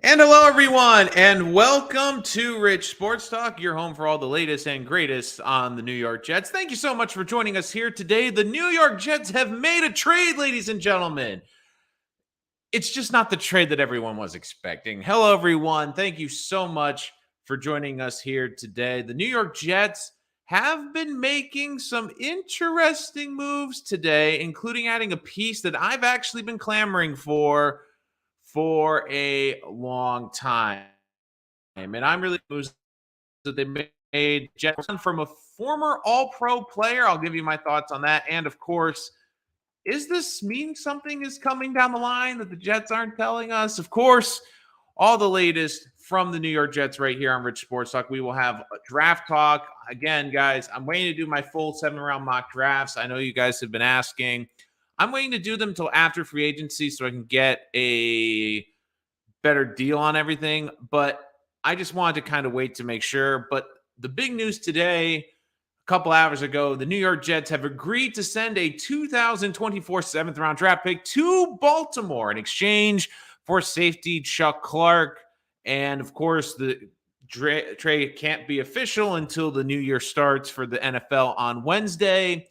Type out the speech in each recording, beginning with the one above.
And hello, everyone, and welcome to Rich Sports Talk, your home for all the latest and greatest on the New York Jets. Thank you so much for joining us here today. The New York Jets have made a trade, ladies and gentlemen. It's just not the trade that everyone was expecting. Hello, everyone. Thank you so much for joining us here today. The New York Jets have been making some interesting moves today, including adding a piece that I've actually been clamoring for a long time. And I'm really pleased that they made Jetson from a former All-Pro player. I'll give you my thoughts on that. And of course, is this mean something is coming down the line that the Jets aren't telling us? Of course, all the latest from the New York Jets right here on Rich Sports Talk. We will have a draft talk. Again, guys, I'm waiting to do my full 7-round mock drafts. I know you guys have been asking. I'm waiting to do them until after free agency so I can get a better deal on everything. But I just wanted to kind of wait to make sure. But the big news today, a couple hours ago, the New York Jets have agreed to send a 2024 7th round draft pick to Baltimore in exchange for safety Chuck Clark. And of course, the trade can't be official until the new year starts for the NFL on Wednesday.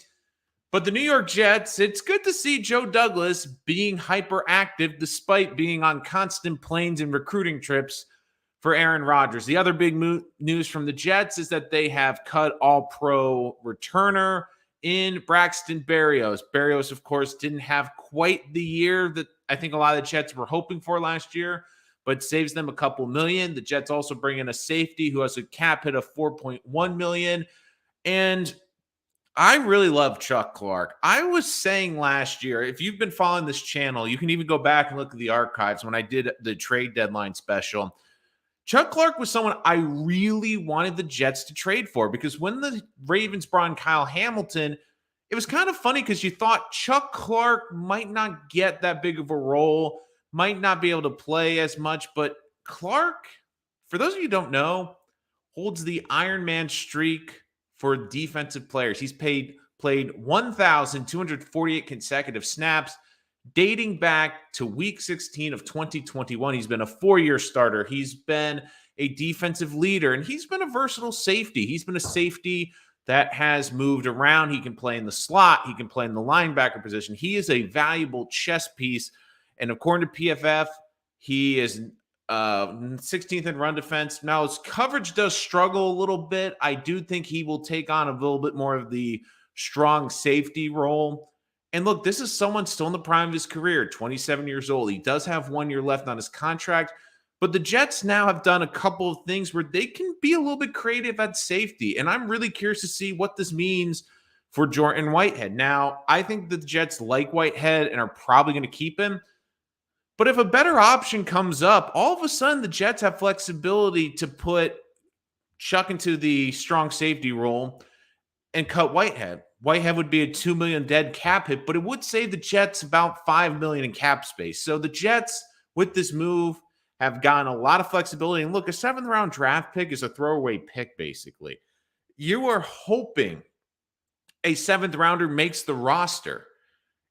But the New York Jets, it's good to see Joe Douglas being hyperactive despite being on constant planes and recruiting trips for Aaron Rodgers. The other big news from the Jets is that they have cut all-pro returner in Braxton Berrios. Berrios, of course, didn't have quite the year that I think a lot of the Jets were hoping for last year, but saves them a couple million. The Jets also bring in a safety who has a cap hit of $4.1 million. And I really love Chuck Clark. I was saying last year, if you've been following this channel, you can even go back and look at the archives when I did the trade deadline special. Chuck Clark was someone I really wanted the Jets to trade for because when the Ravens brought in Kyle Hamilton, it was kind of funny because you thought Chuck Clark might not get that big of a role, might not be able to play as much, but Clark, for those of you who don't know, holds the Iron Man streak for defensive players. He's played 1,248 consecutive snaps dating back to week 16 of 2021. He's been a 4-year starter. He's been a defensive leader, and he's been a versatile safety. He's been a safety that has moved around. He can play in the slot. He can play in the linebacker position. He is a valuable chess piece. And according to PFF, he is 16th in run defense. Now, his coverage does struggle a little bit. I do think he will take on a little bit more of the strong safety role. And look, this is someone still in the prime of his career, 27 years old. He does have 1 year left on his contract, but the Jets now have done a couple of things where they can be a little bit creative at safety. And I'm really curious to see what this means for Jordan Whitehead. Now, I think the Jets like Whitehead and are probably going to keep him. But if a better option comes up, all of a sudden the Jets have flexibility to put Chuck into the strong safety role and cut Whitehead. Whitehead would be a $2 million dead cap hit, but it would save the Jets about $5 million in cap space. So the Jets, with this move, have gotten a lot of flexibility. And look, a 7th round draft pick is a throwaway pick, basically. You are hoping a 7th rounder makes the roster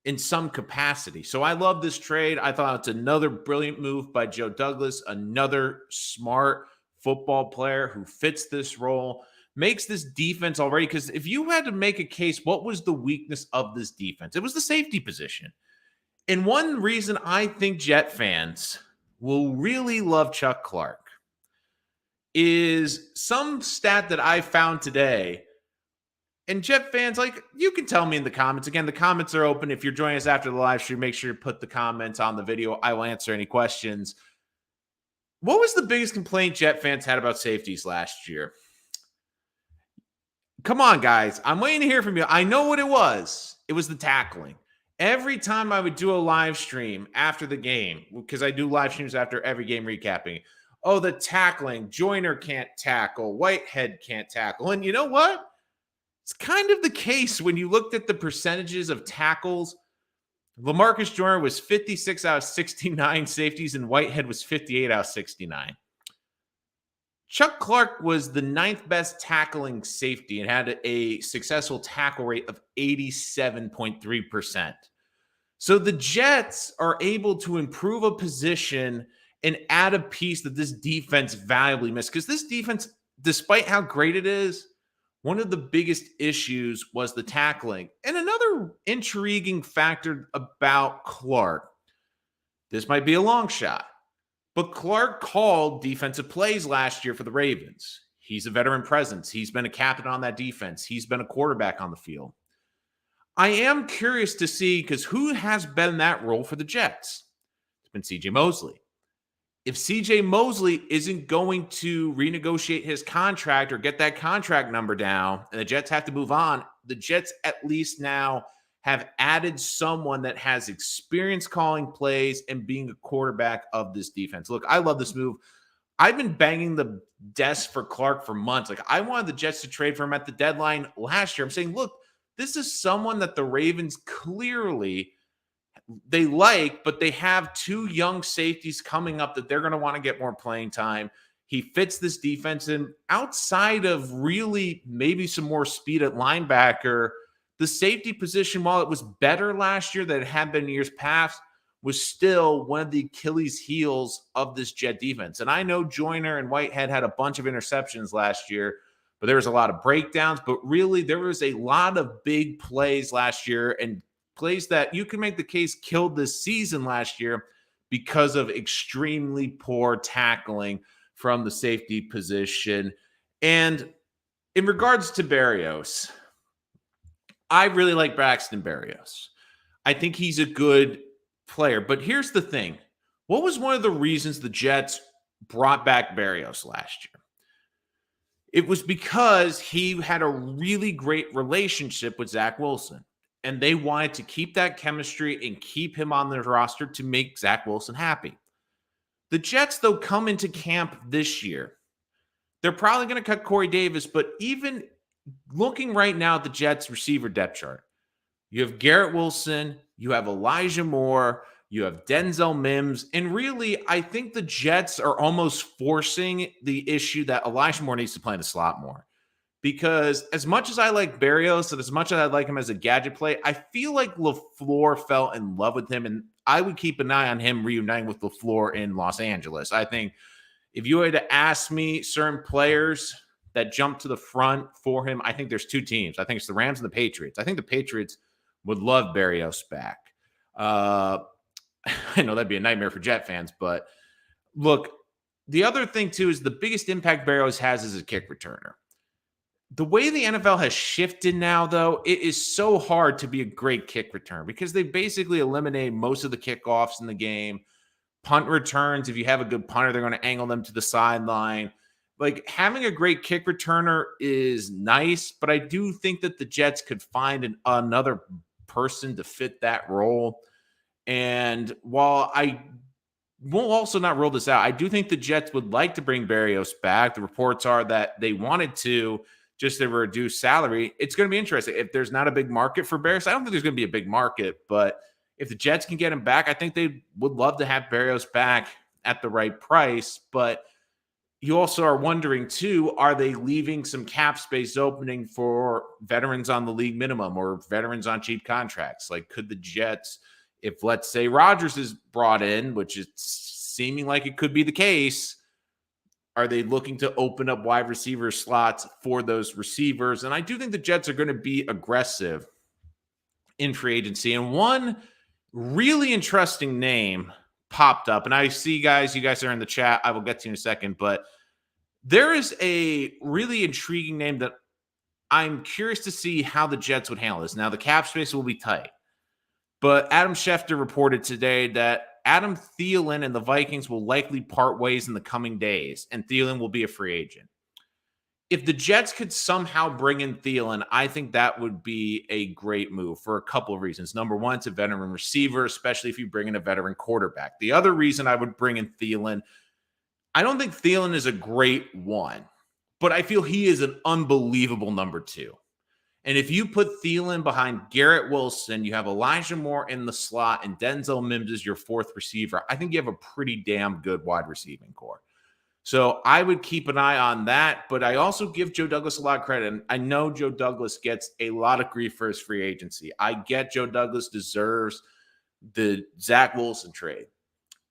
in some capacity. So I love this trade. I thought it's another brilliant move by Joe Douglas, another smart football player who fits this role, makes this defense already. Because if you had to make a case, what was the weakness of this defense? It was the safety position. And one reason I think Jet fans will really love Chuck Clark is some stat that I found today. And Jet fans, like, you can tell me in the comments. Again, the comments are open. If you're joining us after the live stream, make sure you put the comments on the video. I will answer any questions. What was the biggest complaint Jet fans had about safeties last year? Come on, guys. I'm waiting to hear from you. I know what it was. It was the tackling. Every time I would do a live stream after the game, because I do live streams after every game recapping, oh, the tackling. Joyner can't tackle. Whitehead can't tackle. And you know what? It's kind of the case when you looked at the percentages of tackles. LaMarcus Joyner was 56 out of 69 safeties, and Whitehead was 58 out of 69. Chuck Clark was the 9th best tackling safety and had a successful tackle rate of 87.3%. So the Jets are able to improve a position and add a piece that this defense valuably missed. Because this defense, despite how great it is, one of the biggest issues was the tackling. And another intriguing factor about Clark, this might be a long shot, but Clark called defensive plays last year for the Ravens. He's a veteran presence. He's been a captain on that defense. He's been a quarterback on the field. I am curious to see, because who has been that role for the Jets? It's been C.J. Mosley. If C.J. Mosley isn't going to renegotiate his contract or get that contract number down, and the Jets have to move on, the Jets at least now have added someone that has experience calling plays and being a quarterback of this defense. Look, I love this move. I've been banging the desk for Clark for months. Like, I wanted the Jets to trade for him at the deadline last year. I'm saying, look, this is someone that the Ravens clearly they like, but they have two young safeties coming up that they're going to want to get more playing time. He fits this defense, and outside of really maybe some more speed at linebacker, the safety position, while it was better last year than it had been in years past, was still one of the Achilles heels of this Jet defense. And I know Joyner and Whitehead had a bunch of interceptions last year, but there was a lot of breakdowns. But really, there was a lot of big plays last year, and plays that you can make the case killed this season last year because of extremely poor tackling from the safety position. And in regards to Berrios, I really like Braxton Berrios. I think he's a good player. But here's the thing. What was one of the reasons the Jets brought back Berrios last year? It was because he had a really great relationship with Zach Wilson. And they wanted to keep that chemistry and keep him on their roster to make Zach Wilson happy. The Jets, though, come into camp this year. They're probably going to cut Corey Davis, but even looking right now at the Jets receiver depth chart, you have Garrett Wilson, you have Elijah Moore, you have Denzel Mims, and really, I think the Jets are almost forcing the issue that Elijah Moore needs to play in the slot more. Because as much as I like Berrios and as much as I like him as a gadget play, I feel like LaFleur fell in love with him, and I would keep an eye on him reuniting with LaFleur in Los Angeles. I think if you had to ask me certain players that jump to the front for him, I think there's two teams. I think it's the Rams and the Patriots. I think the Patriots would love Berrios back. I know that'd be a nightmare for Jet fans, but look, the other thing too is the biggest impact Berrios has is a kick returner. The way the NFL has shifted now, though, it is so hard to be a great kick return because they basically eliminate most of the kickoffs in the game. Punt returns, if you have a good punter, they're going to angle them to the sideline. Like, having a great kick returner is nice, but I do think that the Jets could find another person to fit that role. And while I will also not rule this out, I do think the Jets would like to bring Berrios back. The reports are that they wanted to, just a reduced salary. It's going to be interesting. If there's not a big market for Berrios, I don't think there's going to be a big market, but if the Jets can get him back, I think they would love to have Berrios back at the right price. But you also are wondering too, are they leaving some cap space opening for veterans on the league minimum or veterans on cheap contracts? Like, could the Jets, if let's say Rodgers is brought in, which is seeming like it could be the case, are they looking to open up wide receiver slots for those receivers? And I do think the Jets are going to be aggressive in free agency. And one really interesting name popped up. And I see, you guys are in the chat. I will get to you in a second. But there is a really intriguing name that I'm curious to see how the Jets would handle this. Now, the cap space will be tight. But Adam Schefter reported today that Adam Thielen and the Vikings will likely part ways in the coming days, and Thielen will be a free agent. If the Jets could somehow bring in Thielen, I think that would be a great move for a couple of reasons. Number one, it's a veteran receiver, especially if you bring in a veteran quarterback. The other reason I would bring in Thielen, I don't think Thielen is a great one, but I feel he is an unbelievable number two. And if you put Thielen behind Garrett Wilson, you have Elijah Moore in the slot, and Denzel Mims is your fourth receiver, I think you have a pretty damn good wide receiving core. So I would keep an eye on that, but I also give Joe Douglas a lot of credit. And I know Joe Douglas gets a lot of grief for his free agency. I get Joe Douglas deserves the Zach Wilson trade.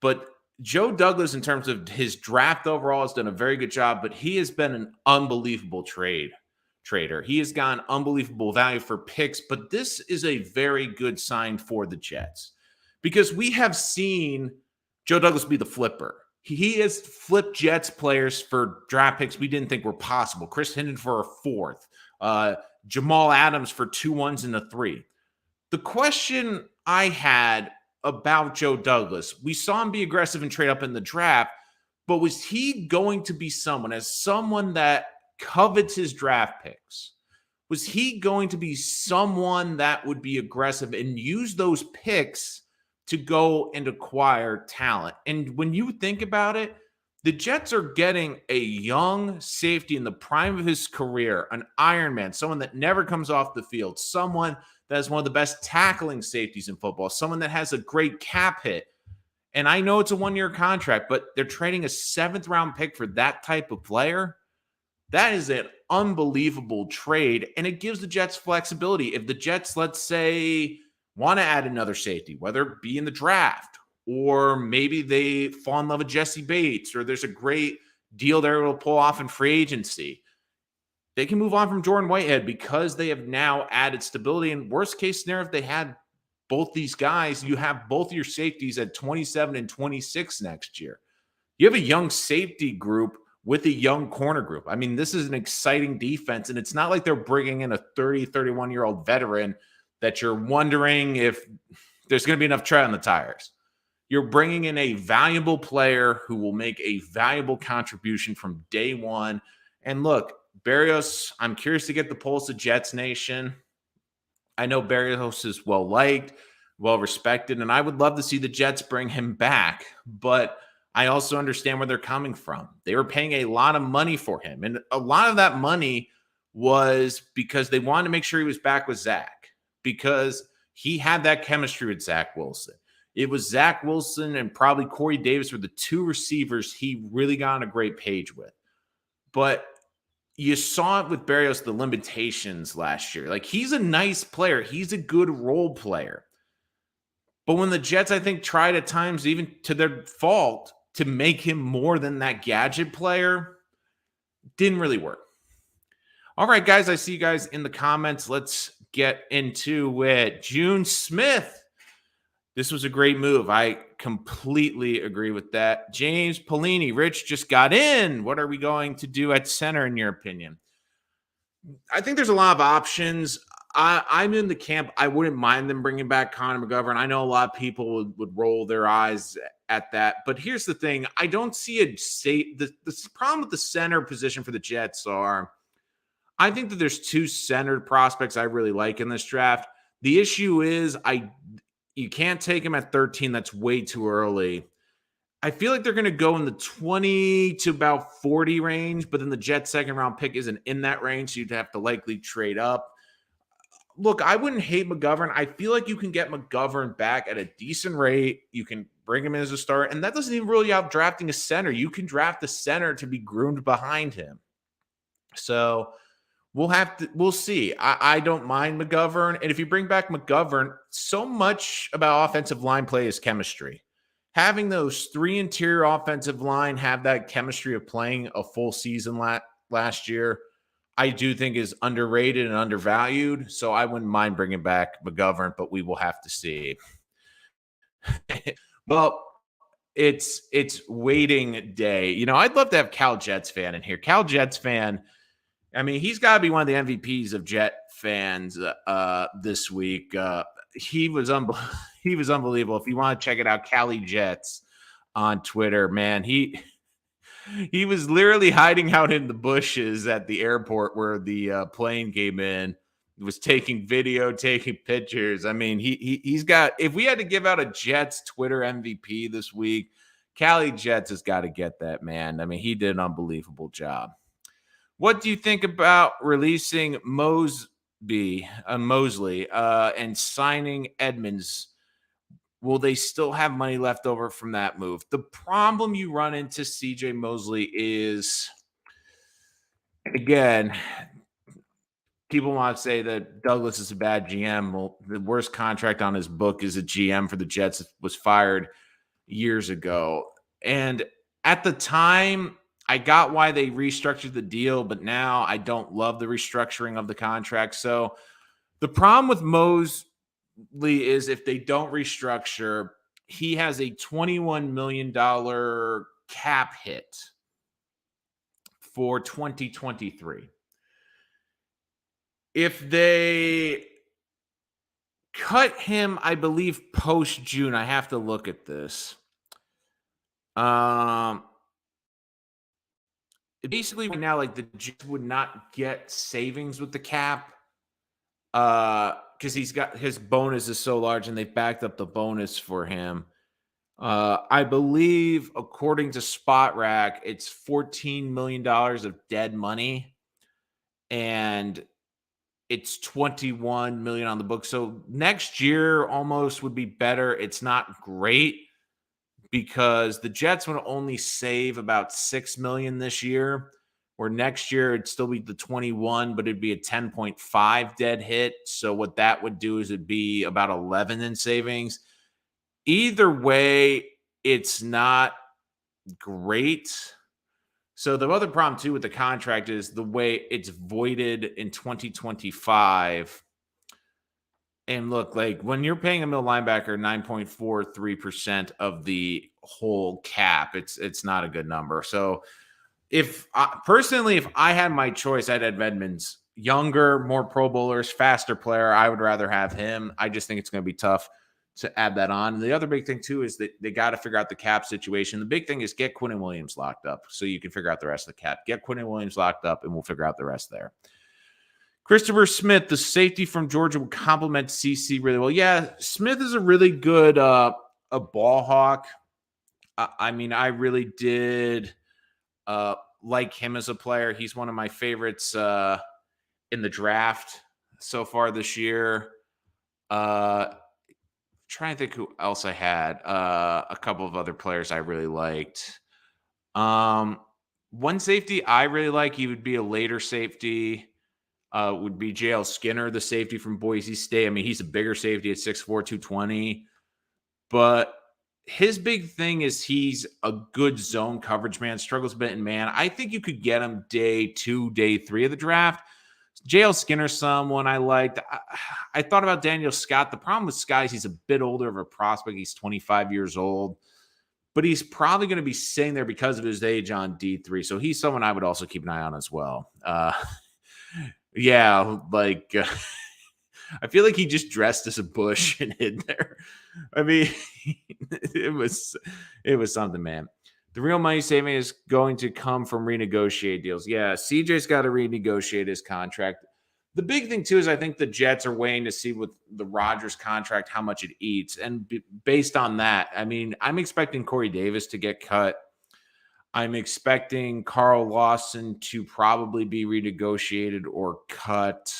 But Joe Douglas, in terms of his draft overall, has done a very good job, but he has been an unbelievable trader. He has gotten unbelievable value for picks, but this is a very good sign for the Jets because we have seen Joe Douglas be the flipper. He has flipped Jets players for draft picks we didn't think were possible. Chris Hinton for a fourth, Jamal Adams for 2 1s and a 3. The question I had about Joe Douglas, we saw him be aggressive and trade up in the draft, but was he going to be someone, as someone that covets his draft picks, was he going to be someone that would be aggressive and use those picks to go and acquire talent? And when you think about it, the Jets are getting a young safety in the prime of his career, an Iron Man, someone that never comes off the field, someone that is one of the best tackling safeties in football, someone that has a great cap hit. And I know it's a 1-year contract, but they're trading a 7th-round pick for that type of player. That is an unbelievable trade, and it gives the Jets flexibility. If the Jets, let's say, want to add another safety, whether it be in the draft, or maybe they fall in love with Jesse Bates, or there's a great deal they're able to pull off in free agency, they can move on from Jordan Whitehead because they have now added stability. And worst case scenario, if they had both these guys, you have both your safeties at 27 and 26 next year. You have a young safety group with a young corner group. I mean, this is an exciting defense, and it's not like they're bringing in a 30, 31-year-old veteran that you're wondering if there's going to be enough tread on the tires. You're bringing in a valuable player who will make a valuable contribution from day one. And look, Berrios, I'm curious to get the pulse of Jets Nation. I know Berrios is well-liked, well-respected, and I would love to see the Jets bring him back, but I also understand where they're coming from. They were paying a lot of money for him, and a lot of that money was because they wanted to make sure he was back with Zach, because he had that chemistry with Zach Wilson. It was Zach Wilson and probably Corey Davis were the 2 receivers he really got on a great page with. But you saw it with Berrios, the limitations last year. Like, he's a nice player. He's a good role player. But when the Jets, I think, tried at times, even to their fault, to make him more than that gadget player, didn't really work. All right, guys, I see you guys in the comments. Let's get into it. June Smith. This was a great move. I completely agree with that. James Polini, Rich just got in. What are we going to do at center, in your opinion? I think there's a lot of options. I'm in the camp. I wouldn't mind them bringing back Connor McGovern. I know a lot of people would roll their eyes at that. But here's the thing. I don't see the problem with the center position for the Jets are, I think that there's 2 centered prospects I really like in this draft. The issue is you can't take him at 13. That's way too early. I feel like they're going to go in the 20 to about 40 range, but then the Jets' 2nd-round pick isn't in that range, so you'd have to likely trade up. Look, I wouldn't hate McGovern. I feel like you can get McGovern back at a decent rate. You can bring him in as a start, and that doesn't even really out drafting a center. You can draft a center to be groomed behind him. So we'll see. I don't mind McGovern. And if you bring back McGovern, so much about offensive line play is chemistry. Having those 3 interior offensive line have that chemistry of playing a full season last year, I do think is underrated and undervalued. So I wouldn't mind bringing back McGovern, but we will have to see. Well, it's waiting day. You know, I'd love to have Cal Jets fan in here. Cal Jets fan, I mean, he's got to be one of the MVPs of Jet fans this week. He was unbelievable. If you want to check it out, Cali Jets on Twitter, man, he was literally hiding out in the bushes at the airport where the plane came in. He was taking video, taking pictures. I mean, he's got. If we had to give out a Jets Twitter MVP this week, Cali Jets has got to get that, man. I mean, he did an unbelievable job. What do you think about releasing Mosley and signing Edmonds? Will they still have money left over from that move? The problem you run into, CJ Mosley, is, again, people want to say that Douglas is a bad GM. Well, the worst contract on his book is a GM for the Jets, was fired years ago. And at the time, I got why they restructured the deal, but now I don't love the restructuring of the contract. So the problem with Mosley is if they don't restructure, he has a $21 million cap hit for 2023. If they cut him, I believe, post June, I have to look at this. Um, Basically, right now, like the Jets would not get savings with the cap, because he's got his bonus is so large, and they backed up the bonus for him. I believe, according to Spot Rack, it's $14 million of dead money, and it's 21 million on the book. So next year almost would be better. It's not great because the Jets would only save about 6 million this year, where next year it'd still be the 21, but it'd be a 10.5 dead hit. So what that would do is it'd be about 11 in savings. Either way, it's not great. So the other problem too with the contract is the way it's voided in 2025. And look, like when you're paying a middle linebacker 9.43% of the whole cap, it's not a good number. So if personally, if I had my choice, I'd have Edmonds, younger, more Pro Bowlers, faster player. I would rather have him. I just think it's going to be tough to add that on. And the other big thing too is that they got to figure out the cap situation. The big thing is get Quinnen Williams locked up so you can figure out the rest of the cap. Get Quinnen Williams locked up, and we'll figure out the rest there. Christopher Smith, the safety from Georgia, would complement CC really well. Yeah, Smith is a really good a ball hawk. I mean, I really did like him as a player. He's one of my favorites in the draft so far this year. Trying to think who else I had. A couple of other players I really liked. One safety I really like, he would be a later safety. Would be JL Skinner, the safety from Boise State. I mean, he's a bigger safety at 6'4", 220. But his big thing is he's a good zone coverage man, struggles a bit in man. I think you could get him day 2, day 3 of the draft. JL Skinner, someone I liked. I thought about Daniel Scott. The problem with Scott is he's a bit older of a prospect. He's 25 years old. But he's probably going to be sitting there because of his age on D3. So he's someone I would also keep an eye on as well. Yeah, like I feel like he just dressed as a bush and hid there. I mean, it was something, man. The real money saving is going to come from renegotiate deals. Yeah, CJ's got to renegotiate his contract. The big thing too is I think the Jets are waiting to see with the Rodgers contract how much it eats, and based on that, I mean, I'm expecting Corey Davis to get cut. I'm expecting Carl Lawson to probably be renegotiated or cut.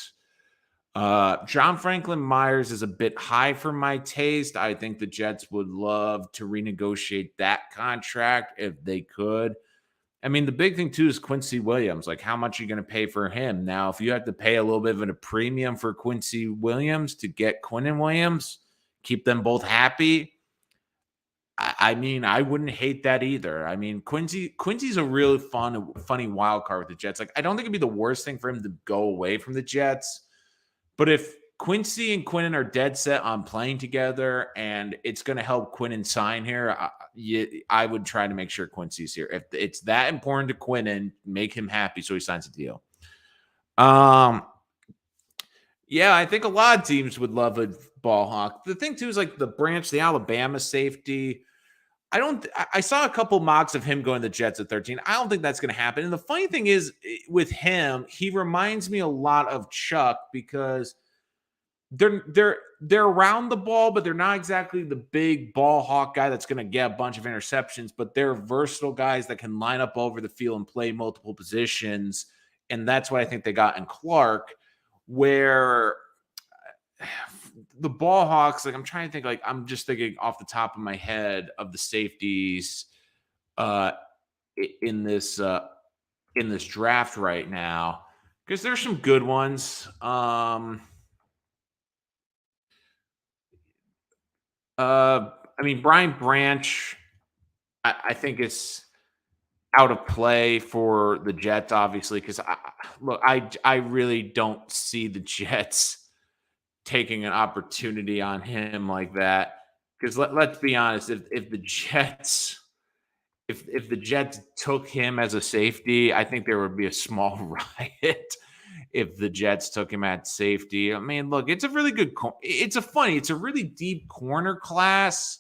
John Franklin Myers is a bit high for my taste. I think the Jets would love to renegotiate that contract if they could. I mean, the big thing too is Quincy Williams. Like, how much are you going to pay for him? Now, if you have to pay a little bit of a premium for Quincy Williams to get Quinnen Williams, keep them both happy, I mean, I wouldn't hate that either. I mean, Quincy's a really funny wild card with the Jets. Like, I don't think it'd be the worst thing for him to go away from the Jets. But if Quincy and Quinnen are dead set on playing together and it's going to help Quinnen sign here, I would try to make sure Quincy's here. If it's that important to Quinnen, make him happy so he signs a deal. Yeah, I think a lot of teams would love a ball hawk. The thing too is like the Alabama safety. I saw a couple mocks of him going to the Jets at 13. I don't think that's going to happen. And the funny thing is with him, he reminds me a lot of Chuck because they're around the ball, but they're not exactly the big ball hawk guy that's going to get a bunch of interceptions, but they're versatile guys that can line up over the field and play multiple positions. And that's what I think they got in Clark, where the ball hawks, like I'm trying to think, like I'm just thinking off the top of my head of the safeties in this draft right now, because there's some good ones. I mean, Brian Branch I think it's out of play for the Jets, obviously, because look, I really don't see the Jets taking an opportunity on him like that. Because let's be honest, if the Jets if the Jets took him as a safety, I think there would be a small riot if the Jets took him at safety. I mean, look, it's a really good. It's a really deep corner class.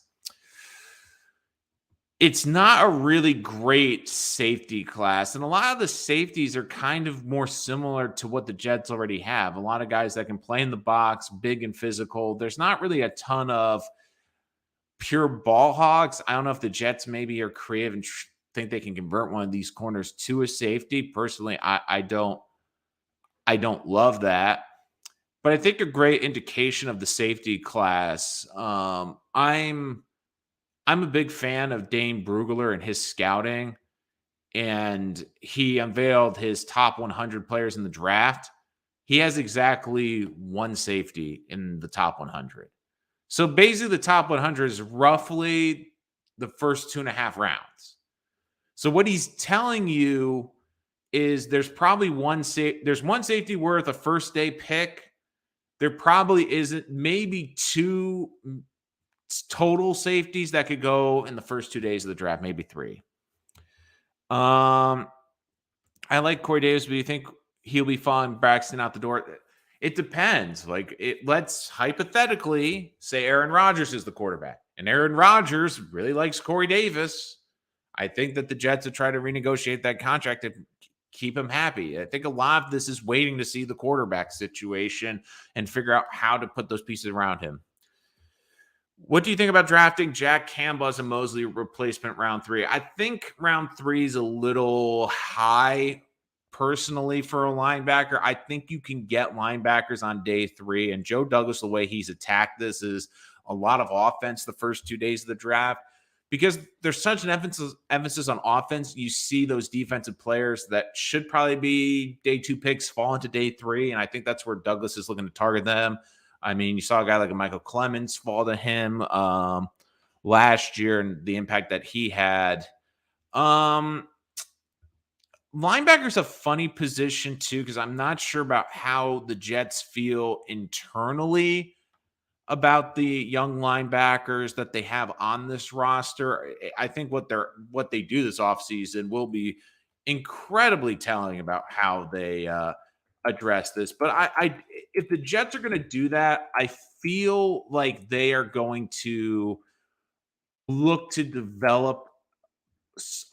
It's not a really great safety class, and a lot of the safeties are kind of more similar to what the Jets already have. A lot of guys that can play in the box, big and physical. There's not really a ton of pure ball hogs. I don't know if the Jets maybe are creative and think they can convert one of these corners to a safety. Personally, I don't love that, but I think a great indication of the safety class. I'm a big fan of Dane Brugler and his scouting, and he unveiled his top 100 players in the draft. He has exactly one safety in the top 100. So basically, the top 100 is roughly the first 2.5 rounds. So what he's telling you is there's probably there's one safety worth a first day pick. There probably isn't, maybe two total safeties that could go in the first 2 days of the draft, maybe three. I like Corey Davis, but do you think he'll be following Braxton out the door? It depends. Let's hypothetically say Aaron Rodgers is the quarterback, and Aaron Rodgers really likes Corey Davis. I think that the Jets will try to renegotiate that contract to keep him happy. I think a lot of this is waiting to see the quarterback situation and figure out how to put those pieces around him. What do you think about drafting Jack Campbell as a Mosley replacement round 3? I think round 3 is a little high personally for a linebacker. I think you can get linebackers on day 3. And Joe Douglas, the way he's attacked this is a lot of offense the first 2 days of the draft. Because there's such an emphasis on offense, you see those defensive players that should probably be day 2 picks fall into day 3. And I think that's where Douglas is looking to target them. I mean, you saw a guy like a Michael Clemens fall to him last year and the impact that he had. Linebacker's a funny position too, because I'm not sure about how the Jets feel internally about the young linebackers that they have on this roster. I think what they do this offseason will be incredibly telling about how they address this. But if the Jets are going to do that, I feel like they are going to look to develop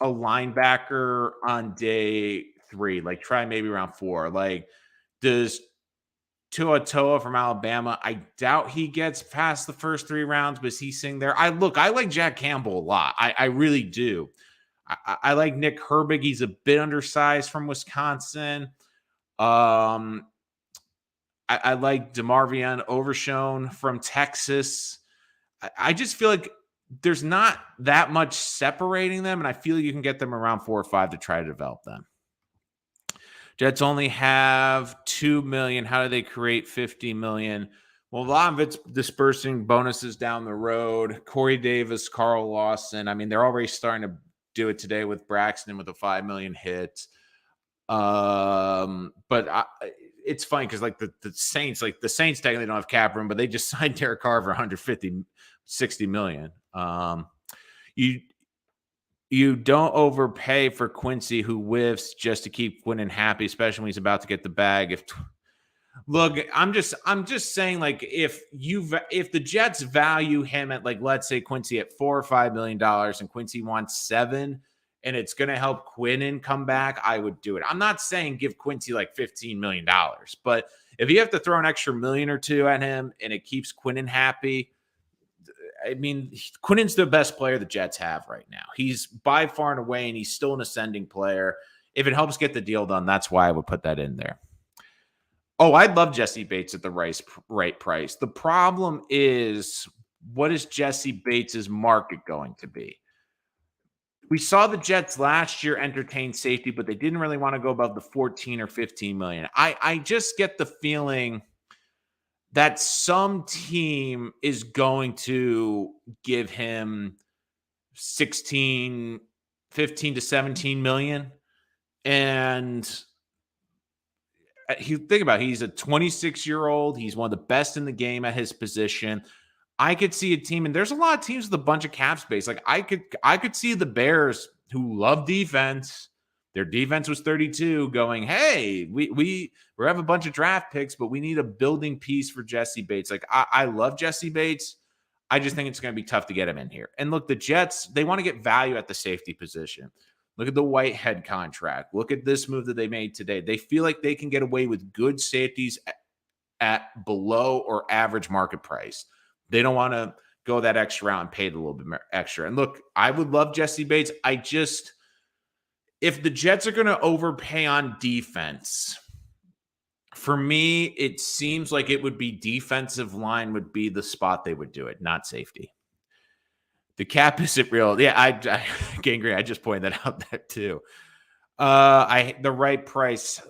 a linebacker on day 3, like try maybe around 4. Like, does Tua Toa from Alabama, I doubt he gets past the first 3 rounds, but is he sitting there? I like Jack Campbell a lot. I really do. I like Nick Herbig. He's a bit undersized from Wisconsin. I like DeMarvion Overshown from Texas. I just feel like there's not that much separating them, and I feel you can get them around 4 or 5 to try to develop them. Jets only have $2 million. How do they create $50 million? Well, a lot of it's dispersing bonuses down the road. Corey Davis, Carl Lawson. I mean, they're already starting to do it today with Braxton with a $5 million hit. It's funny because like the Saints technically don't have cap room, but they just signed Derek Carr for $150, $60 million. You don't overpay for Quincy, who whiffs just to keep Quinnen happy, especially when he's about to get the bag. Look, I'm just saying, like, if the Jets value him at, like, let's say Quincy at $4 or $5 million and Quincy wants $7 million, and it's going to help Quinnen come back, I would do it. I'm not saying give Quincy like $15 million, but if you have to throw an extra $1 million or $2 million at him and it keeps Quinnen happy, I mean, Quinnen's the best player the Jets have right now. He's by far and away, and he's still an ascending player. If it helps get the deal done, that's why I would put that in there. Oh, I'd love Jesse Bates at the right price. The problem is, what is Jesse Bates' market going to be? We saw the Jets last year entertain safety, but they didn't really want to go above the 14 or 15 million. I just get the feeling that some team is going to give him 16, 15 to 17 million. And think about it, he's a 26-year-old. He's one of the best in the game at his position. I could see a team, and there's a lot of teams with a bunch of cap space. Like I could see the Bears, who love defense. Their defense was 32, going, hey, we have a bunch of draft picks, but we need a building piece for Jesse Bates. Like I love Jesse Bates. I just think it's going to be tough to get him in here. And look, the Jets, they want to get value at the safety position. Look at the Whitehead contract. Look at this move that they made today. They feel like they can get away with good safeties at below or average market price. They don't want to go that extra round and pay it a little bit extra. And look, I would love Jesse Bates. If the Jets are going to overpay on defense, for me, it seems like it would be defensive line would be the spot they would do it, not safety. The cap isn't real. Yeah, I Gangrene, I just pointed that out there too. The right price.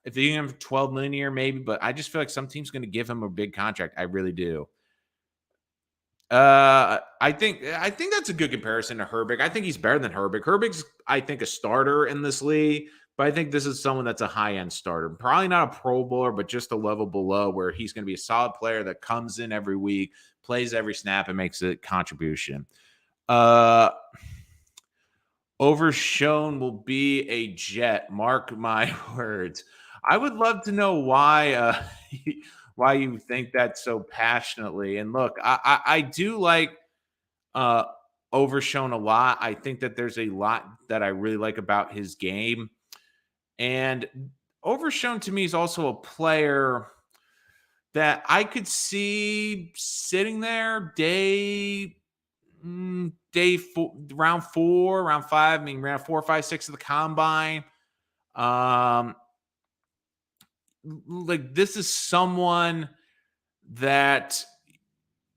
If you give him 12 million a year, maybe, but I just feel like some team's going to give him a big contract. I really do. I think that's a good comparison to Herbig. I think he's better than Herbig. Herbig's, I think, a starter in this league, but I think this is someone that's a high-end starter. Probably not a Pro Bowler, but just a level below where he's going to be a solid player that comes in every week, plays every snap, and makes a contribution. Overshown will be a Jet. Mark my words. I would love to know why why you think that so passionately. And look, I do like Overshown a lot. I think that there's a lot that I really like about his game. And Overshown to me is also a player that I could see sitting there round 4, round 5, I mean, round 4, 5, 6 of the combine. Like this is someone that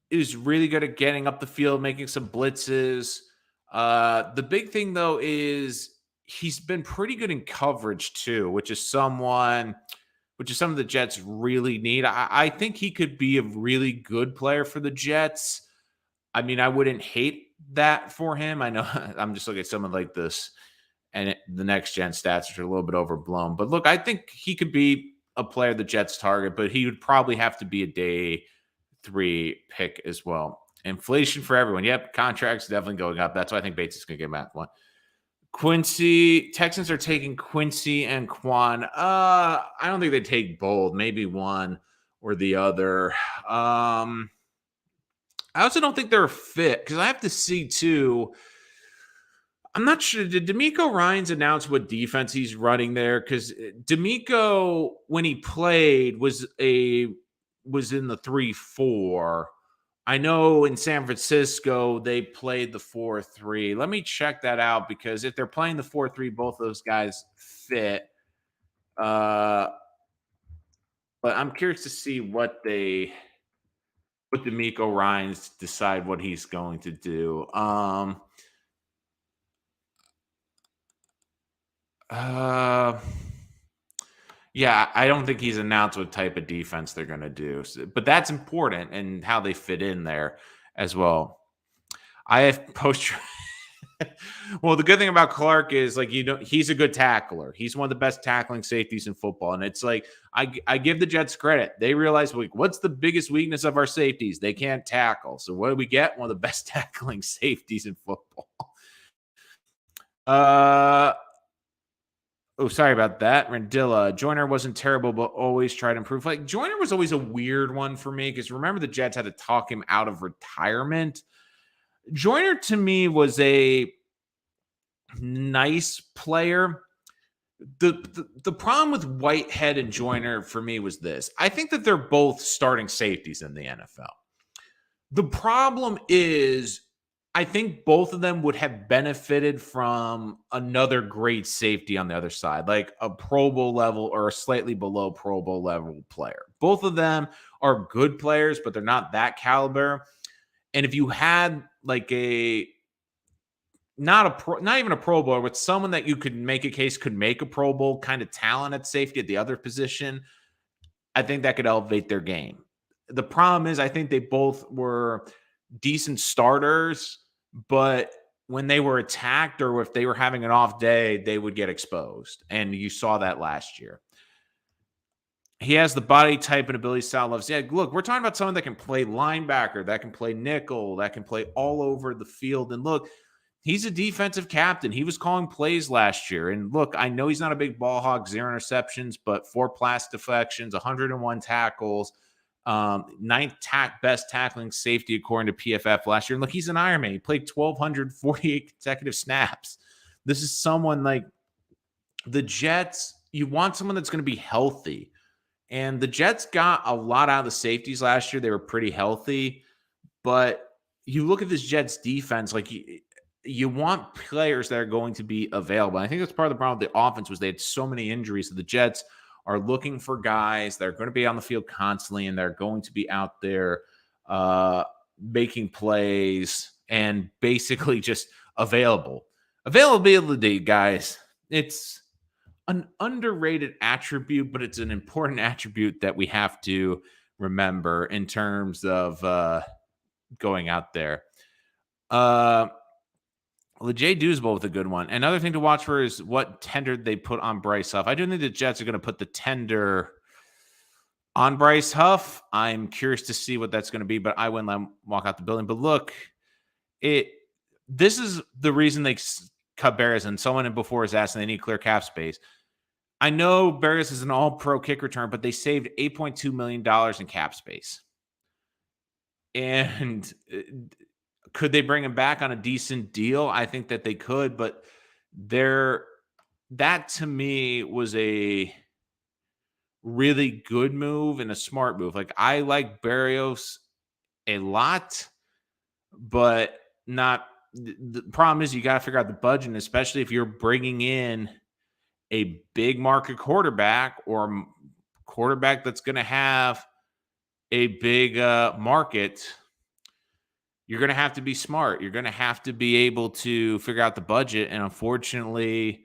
is really good at getting up the field, making some blitzes. The big thing though is he's been pretty good in coverage too, which is some of the Jets really need. I think he could be a really good player for the Jets. I mean, I wouldn't hate that for him. I know I'm just looking at someone like this and the next gen stats, which are a little bit overblown. But look, I think he could be a player the Jets target, but he would probably have to be a day 3 pick as well. Inflation for everyone. Yep, contracts definitely going up. That's why I think Bates is going to get back one. Quincy, Texans are taking Quincy and Quan. I don't think they take both. Maybe one or the other. I also don't think they're a fit because I have to see too. I'm not sure. Did D'Amico Ryans announce what defense he's running there? Because D'Amico, when he played, was in the 3-4. I know in San Francisco they played the 4-3. Let me check that out because if they're playing the 4-3, both those guys fit. But I'm curious to see what D'Amico Ryans decide what he's going to do. Yeah, I don't think he's announced what type of defense they're going to do, but that's important and how they fit in there as well. I have post. Well, the good thing about Clark is he's a good tackler. He's one of the best tackling safeties in football, and it's like I give the Jets credit. They realize what's the biggest weakness of our safeties? They can't tackle. So what do we get? One of the best tackling safeties in football. Oh, sorry about that. Rendilla. Joyner wasn't terrible, but always tried to improve. Like, Joyner was always a weird one for me because remember the Jets had to talk him out of retirement. Joyner, to me, was a nice player. The problem with Whitehead and Joyner for me was this. I think that they're both starting safeties in the NFL. The problem is I think both of them would have benefited from another great safety on the other side, like a Pro Bowl level or a slightly below Pro Bowl level player. Both of them are good players, but they're not that caliber. And if you had like not even a Pro Bowl, but someone that you could make a case could make a Pro Bowl kind of talent at safety at the other position, I think that could elevate their game. The problem is I think they both were decent starters, but when they were attacked or if they were having an off day, they would get exposed. And you saw that last year. He has the body type and ability style loves. Yeah, look, we're talking about someone that can play linebacker, that can play nickel, that can play all over the field. And look, he's a defensive captain. He was calling plays last year. And look, I know he's not a big ball hog, 0 interceptions, but 4 pass deflections, 101 tackles, ninth best tackling safety according to PFF last year. And look, he's an Ironman. He played 1,248 consecutive snaps. This is someone like the Jets. You want someone that's going to be healthy. And the Jets got a lot out of the safeties last year. They were pretty healthy. But you look at this Jets defense, like you want players that are going to be available. And I think that's part of the problem with the offense was they had so many injuries. So the Jets are looking for guys that are going to be on the field constantly, and they're going to be out there making plays and basically just available. Availability, guys, it's an underrated attribute, but it's an important attribute that we have to remember in terms of going out there. LeJ Doosable with a good one. Another thing to watch for is what tender they put on Bryce Huff. I do think the Jets are going to put the tender on Bryce Huff. I'm curious to see what that's going to be, but I wouldn't let him walk out the building. But look, this is the reason they cut Berrios, and someone before is asking they need clear cap space. I know Berrios is an all-pro kick return, but they saved $8.2 million in cap space. And could they bring him back on a decent deal? I think that they could, but that to me was a really good move and a smart move. Like, I like Berrios a lot, but not. The problem is you got to figure out the budget, especially if you're bringing in a big market quarterback or quarterback that's going to have a big market. You're going to have to be smart. You're going to have to be able to figure out the budget. And unfortunately,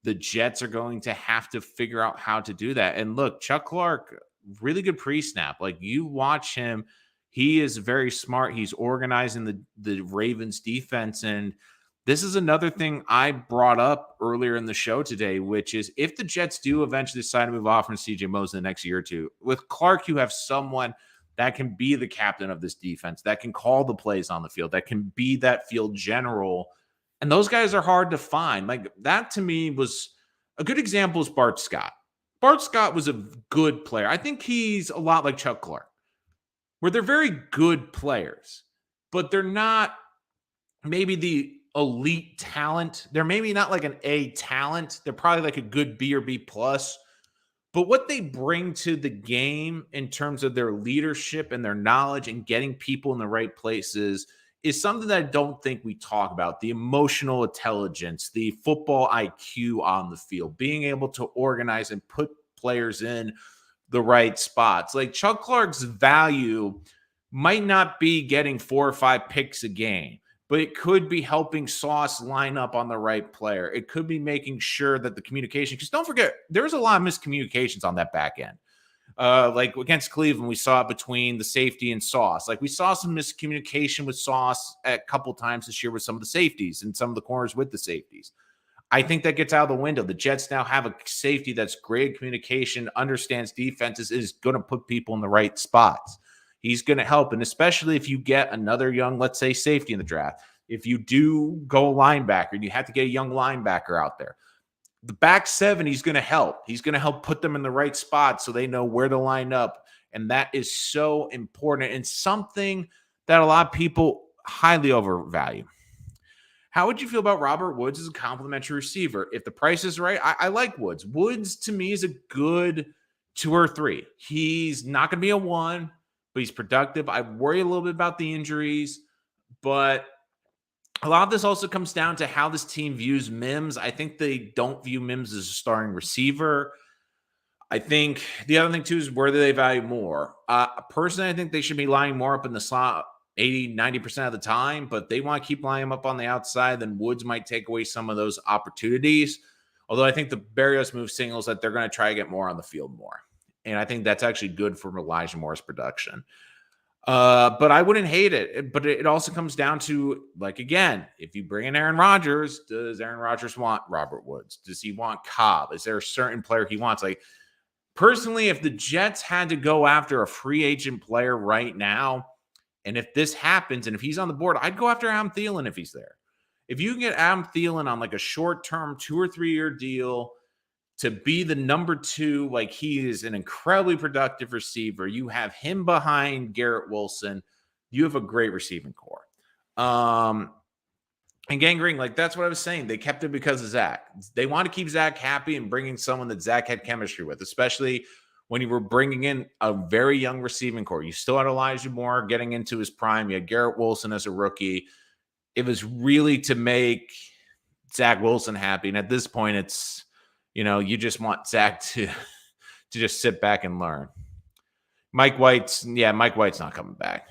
the Jets are going to have to figure out how to do that. And look, Chuck Clark, really good pre-snap. Like, you watch him. He is very smart. He's organizing the Ravens defense. And this is another thing I brought up earlier in the show today, which is if the Jets do eventually decide to move off from CJ Mosley in the next year or two, with Clark, you have someone that can be the captain of this defense, that can call the plays on the field, that can be that field general. And those guys are hard to find. Like, that to me was a good example is Bart Scott. Bart Scott was a good player. I think he's a lot like Chuck Clark, where they're very good players, but they're not maybe the elite talent. They're maybe not like an A talent. They're probably like a good B or B plus. But what they bring to the game in terms of their leadership and their knowledge and getting people in the right places is something that I don't think we talk about. The emotional intelligence, the football IQ on the field, being able to organize and put players in the right spots. Like, Chuck Clark's value might not be getting 4 or 5 picks a game, but it could be helping Sauce line up on the right player. It could be making sure that the communication, because don't forget, there's a lot of miscommunications on that back end. Like against Cleveland, we saw it between the safety and Sauce. Like, we saw some miscommunication with Sauce a couple times this year with some of the safeties and some of the corners with the safeties. I think that gets out of the window. The Jets now have a safety that's great communication, understands defenses, is going to put people in the right spots. He's going to help. And especially if you get another young, let's say, safety in the draft, if you do go linebacker and you have to get a young linebacker out there, the back 7, he's going to help. He's going to help put them in the right spot so they know where to line up. And that is so important and something that a lot of people highly overvalue. How would you feel about Robert Woods as a complimentary receiver? If the price is right, I like Woods. Woods, to me, is a good 2 or 3. He's not going to be a 1, but he's productive. I worry a little bit about the injuries, but a lot of this also comes down to how this team views Mims. I think they don't view Mims as a starting receiver. I think the other thing, too, is where do they value more? Personally, I think they should be lining more up in the slot 80, 90% of the time, but they want to keep lining him up on the outside, then Woods might take away some of those opportunities. Although I think the Berrios move signals that they're going to try to get more on the field more. And I think that's actually good for Elijah Moore's production. But I wouldn't hate it. But it also comes down to, like, again, if you bring in Aaron Rodgers, does Aaron Rodgers want Robert Woods? Does he want Cobb? Is there a certain player he wants? Like, personally, if the Jets had to go after a free agent player right now, and if this happens, and if he's on the board, I'd go after Adam Thielen if he's there. If you can get Adam Thielen on like a short-term 2 or 3 year deal to be the number 2, like, he is an incredibly productive receiver. You have him behind Garrett Wilson. You have a great receiving core. And Gang Green, like, that's what I was saying. They kept it because of Zach. They want to keep Zach happy and bringing someone that Zach had chemistry with, especially when you were bringing in a very young receiving core. You still had Elijah Moore getting into his prime. You had Garrett Wilson as a rookie. It was really to make Zach Wilson happy. And at this point, it's, you just want Zach to just sit back and learn. Mike White's not coming back.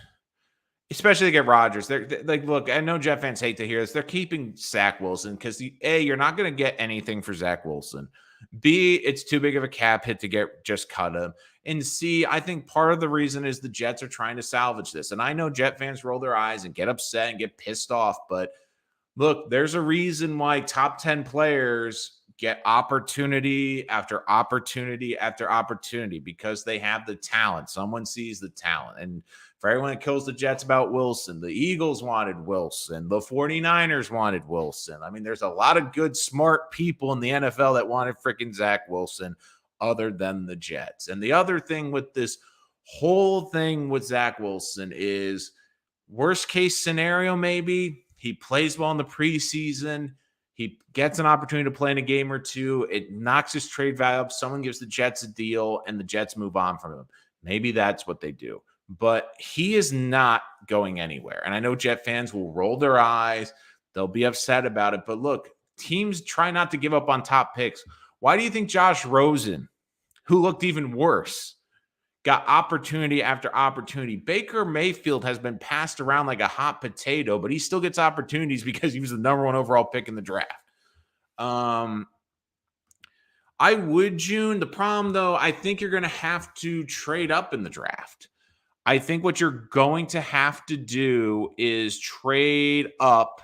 Especially to get Rodgers. They're like, look, I know Jet fans hate to hear this. They're keeping Zach Wilson because, A, you're not going to get anything for Zach Wilson. B, it's too big of a cap hit to just cut him. And C, I think part of the reason is the Jets are trying to salvage this. And I know Jet fans roll their eyes and get upset and get pissed off. But look, there's a reason why top 10 players get opportunity after opportunity after opportunity, because they have the talent. Someone sees the talent. And for everyone that kills the Jets about Wilson, the Eagles wanted Wilson. The 49ers wanted Wilson. I mean, there's a lot of good, smart people in the NFL that wanted freaking Zach Wilson other than the Jets. And the other thing with this whole thing with Zach Wilson is, worst case scenario, maybe he plays well in the preseason. He gets an opportunity to play in a game or two. It knocks his trade value up. Someone gives the Jets a deal, and the Jets move on from him. Maybe that's what they do. But he is not going anywhere. And I know Jet fans will roll their eyes. They'll be upset about it. But look, teams try not to give up on top picks. Why do you think Josh Rosen, who looked even worse, got opportunity after opportunity? Baker Mayfield has been passed around like a hot potato, but he still gets opportunities because he was the number 1 overall pick in the draft. I would, June. The problem, though, I think you're going to have to trade up in the draft. I think what you're going to have to do is trade up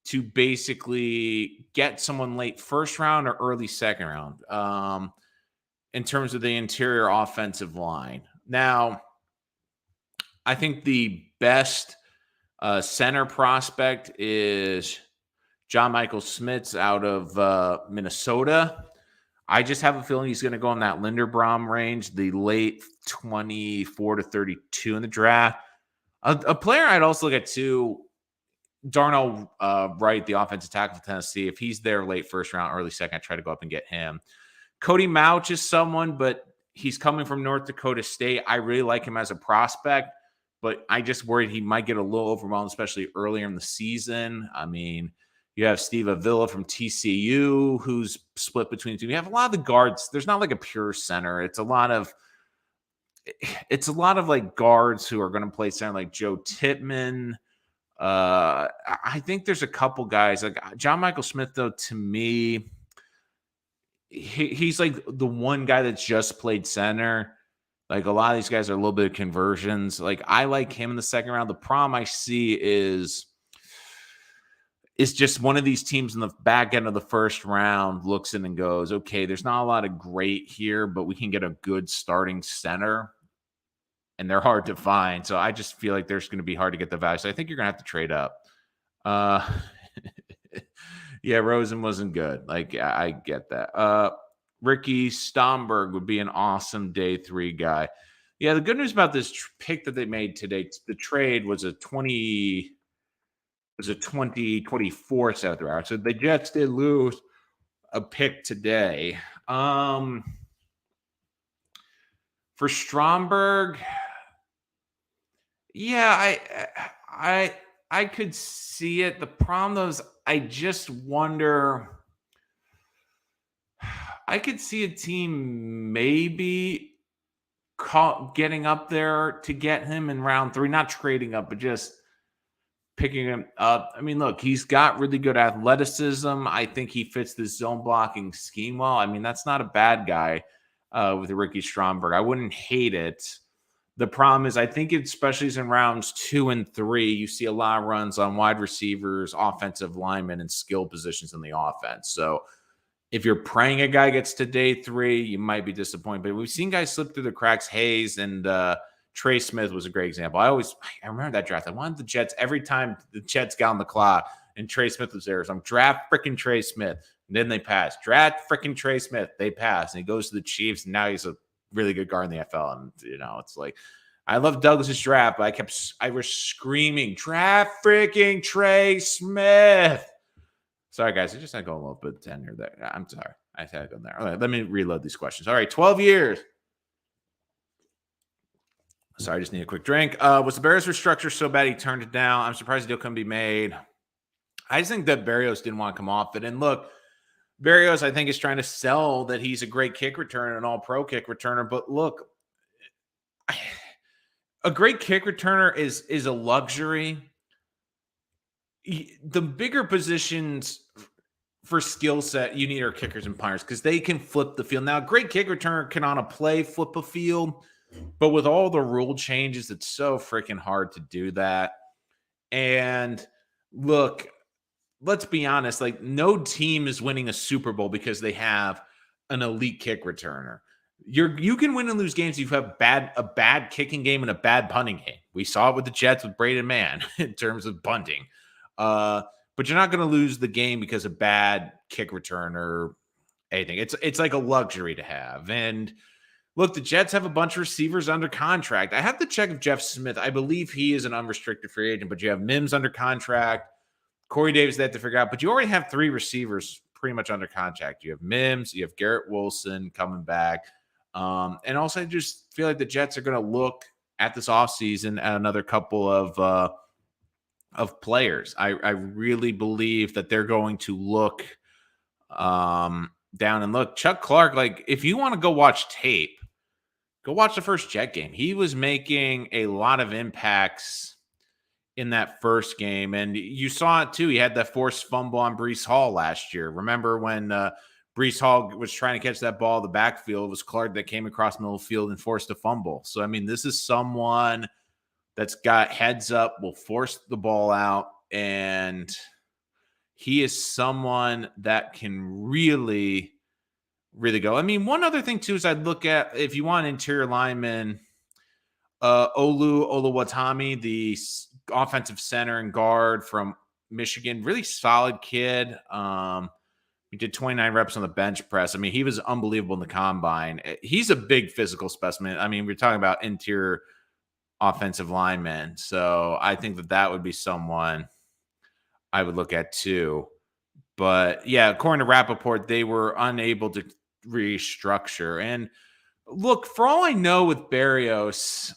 to basically get someone late first round or early second round in terms of the interior offensive line. Now, I think the best center prospect is John Michael Schmitz out of Minnesota. I just have a feeling he's going to go in that Linderbaum range, the late 24 to 32 in the draft. A player I'd also look at too, Darnell Wright, the offensive tackle for Tennessee. If he's there late first round, early second, I try to go up and get him. Cody Mauch is someone, but he's coming from North Dakota State. I really like him as a prospect, but I just worried he might get a little overwhelmed, especially earlier in the season. I mean, you have Steve Avila from TCU, who's split between the two. You have a lot of the guards. There's not like a pure center. It's a lot of like guards who are going to play center, like Joe Tippmann. I think there's a couple guys like John Michael Smith, though. To me, he's like the one guy that's just played center. Like, a lot of these guys are a little bit of conversions. Like, I like him in the second round. The problem I see is just one of these teams in the back end of the first round looks in and goes, okay, there's not a lot of great here, but we can get a good starting center. And they're hard to find. So I just feel like there's going to be hard to get the value. So I think you're going to have to trade up. Yeah, Rosen wasn't good. Like, I get that. Ricky Stomberg would be an awesome day 3 guy. Yeah, the good news about this pick that they made today, the trade was a 2024 7th round. So the Jets did lose a pick today. For Stromberg, yeah, I could see it. The problem though is I just wonder. I could see a team maybe getting up there to get him in round 3, not trading up, but just picking him up. I mean, look, he's got really good athleticism. I think he fits the zone blocking scheme well. I mean, that's not a bad guy with Ricky Stromberg. I wouldn't hate it. The problem is, I think, especially in rounds 2 and 3, you see a lot of runs on wide receivers, offensive linemen, and skill positions in the offense. So if you're praying a guy gets to day 3, you might be disappointed. But we've seen guys slip through the cracks. Hayes and Trey Smith was a great example. I remember that draft. I wanted the Jets every time the Jets got on the clock and Trey Smith was there. So I'm draft freaking Trey Smith. And then they pass. Draft freaking Trey Smith. They pass. And he goes to the Chiefs. And now he's a really good guard in the NFL. And, it's like, I love Douglas's draft, but I was screaming, draft freaking Trey Smith. Sorry, guys. I just had to go a little bit tenure there. I'm sorry. I had to go there. All right, let me reload these questions. All right, 12 years. Sorry, I just need a quick drink. Was the Berrios restructure so bad he turned it down? I'm surprised the deal couldn't be made. I just think that Berrios didn't want to come off it. And look, Berrios, I think, is trying to sell that he's a great kick returner, an all-pro kick returner. But look, a great kick returner is a luxury. The bigger positions for skill set you need are kickers and punters because they can flip the field. Now, a great kick returner can on a play flip a field, but with all the rule changes, it's so freaking hard to do that. And look, let's be honest, like no team is winning a Super Bowl because they have an elite kick returner. You can win and lose games if you have a bad kicking game and a bad punting game. We saw it with the Jets with Braden Mann in terms of bunting. But you're not going to lose the game because of bad kick return or anything. It's like a luxury to have. And look, the Jets have a bunch of receivers under contract. I have to check if Jeff Smith, I believe he is an unrestricted free agent, but you have Mims under contract. Corey Davis, they have to figure out. But you already have 3 receivers pretty much under contract. You have Mims, you have Garrett Wilson coming back. And also, I just feel like the Jets are going to look at this offseason at another couple of players. I really believe that they're going to look down and look. Chuck Clark, like, if you want to go watch tape, go watch the first Jet game. He was making a lot of impacts in that first game. And you saw it too. He had that forced fumble on Breece Hall last year. Remember when Breece Hall was trying to catch that ball in the backfield? It was Clark that came across the middle of the field and forced a fumble. So, I mean, this is someone that's got heads up, will force the ball out, and he is someone that can really, really go. I mean, one other thing, too, is I'd look at, if you want interior lineman, Olu Oluwatimi, the offensive center and guard from Michigan, really solid kid. He did 29 reps on the bench press. I mean, he was unbelievable in the combine. He's a big physical specimen. I mean, we're talking about interior offensive linemen. So I think that would be someone I would look at too. But yeah, according to Rappaport, they were unable to restructure. And look, for all I know with Berrios,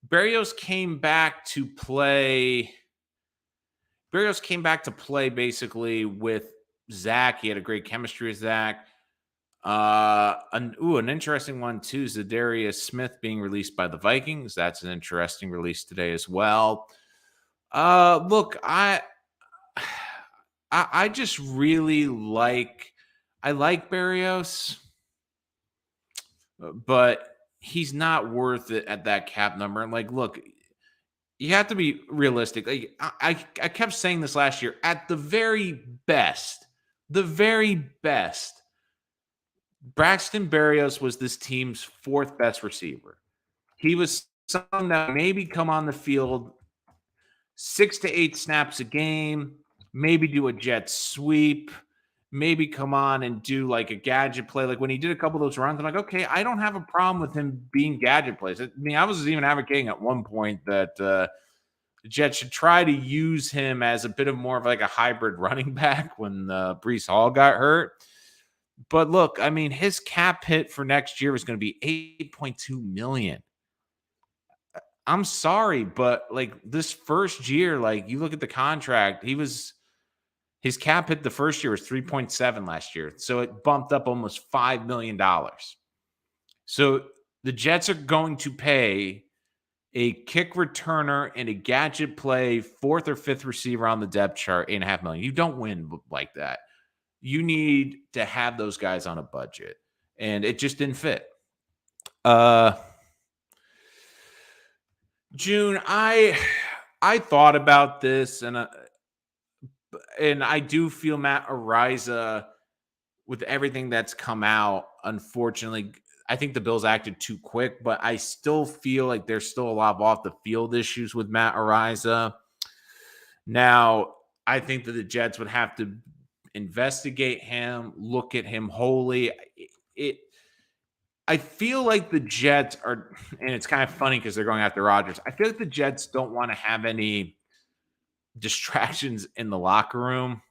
Berrios came back to play basically with Zach. He had a great chemistry with Zach. An interesting one too is Zadarius Smith being released by the Vikings. That's an interesting release today as well. Look, I just really like Berrios, but he's not worth it at that cap number. And like, look, you have to be realistic. Like, I kept saying this last year. At the very best, Braxton Berrios was this team's 4th best receiver. He was someone that maybe come on the field 6 to 8 snaps a game, maybe do a jet sweep, maybe come on and do like a gadget play. Like when he did a couple of those runs, I'm like, okay, I don't have a problem with him being gadget plays. I mean, I was even advocating at one point that the Jets should try to use him as a bit of more of like a hybrid running back when Breece Hall got hurt. But look, I mean, his cap hit for next year is going to be $8.2 million. I'm sorry, but like this first year, like you look at the contract, his cap hit the first year was 3.7 last year. So it bumped up almost $5 million. So the Jets are going to pay a kick returner and a gadget play 4th or 5th receiver on the depth chart, $8.5 million. You don't win like that. You need to have those guys on a budget, and it just didn't fit. Uh, June, I thought about this, and I do feel Matt Ariza with everything that's come out. Unfortunately, I think the Bills acted too quick, but I still feel like there's still a lot of off the field issues with Matt Ariza. Now, I think that the Jets would have to investigate him, look at him wholly. It I feel like the Jets are, and it's kind of funny because they're going after Rodgers. I feel like the Jets don't want to have any distractions in the locker room.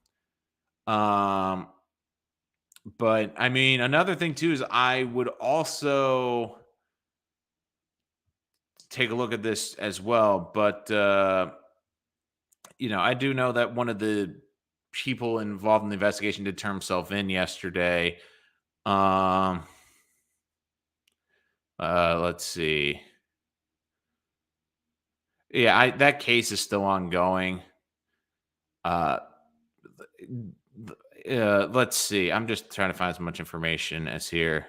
Um, but I mean, another thing too is I would also take a look at this as well. But I do know that one of the people involved in the investigation did turn himself in yesterday. Um, let's see. Yeah, that case is still ongoing. Uh, let's see. I'm just trying to find as much information as here.